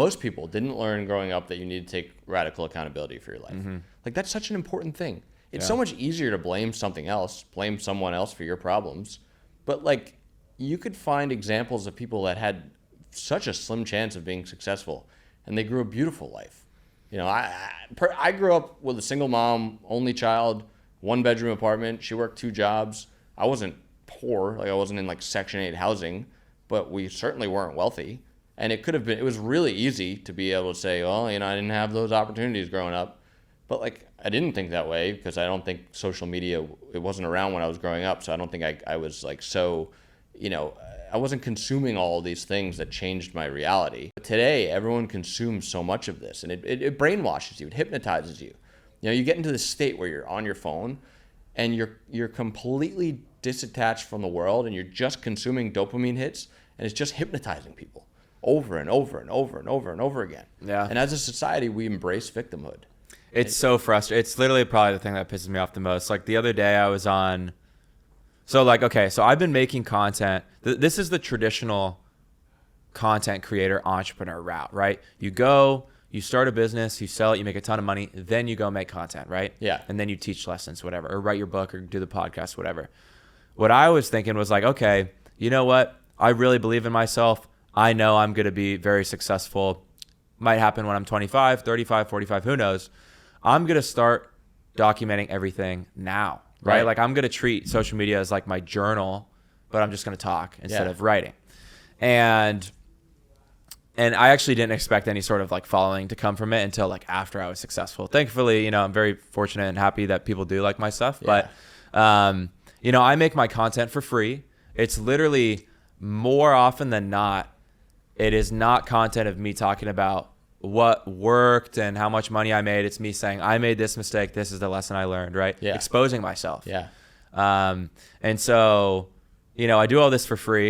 Most people didn't learn growing up that you need to take radical accountability for your life. Like, that's such an important thing. It's so much easier to blame something else, blame someone else for your problems. But like, you could find examples of people that had such a slim chance of being successful, and they grew a beautiful life. You know, I grew up with a single mom, only child, 1-bedroom apartment. She worked 2 jobs. I wasn't poor, like I wasn't in like Section 8 housing, but we certainly weren't wealthy. And it was really easy to be able to say, well, you know, I didn't have those opportunities growing up. But like, I didn't think that way because I don't think social media, it wasn't around when I was growing up. So I don't think I was like so, you know, I wasn't consuming all of these things that changed my reality. But today, everyone consumes so much of this, and it brainwashes you, it hypnotizes you. You know, you get into this state where you're on your phone and you're completely disattached from the world, and you're just consuming dopamine hits, and it's just hypnotizing people over and over and over and over and over again. Yeah. And as a society, we embrace victimhood. It's so frustrating. It's literally probably the thing that pisses me off the most. Like the other day I was on, so I've been making content. This is the traditional content creator entrepreneur route, right? You go, you start a business, you sell it, you make a ton of money, then you go make content, right? Yeah. And then you teach lessons, whatever, or write your book or do the podcast, whatever. What I was thinking was like, okay, you know what? I really believe in myself. I know I'm going to be very successful. Might happen when I'm 25, 35, 45, who knows? I'm going to start documenting everything now, right? Like I'm going to treat social media as like my journal, but I'm just going to talk instead of writing. And I actually didn't expect any sort of like following to come from it until like after I was successful. Thankfully, you know, I'm very fortunate and happy that people do like my stuff. Yeah. But, you know, I make my content for free. It's literally more often than not, it is not content of me talking about what worked and how much money I made. It's me saying, I made this mistake. This is the lesson I learned, right? Yeah. Exposing myself. Yeah. And so, you know, I do all this for free.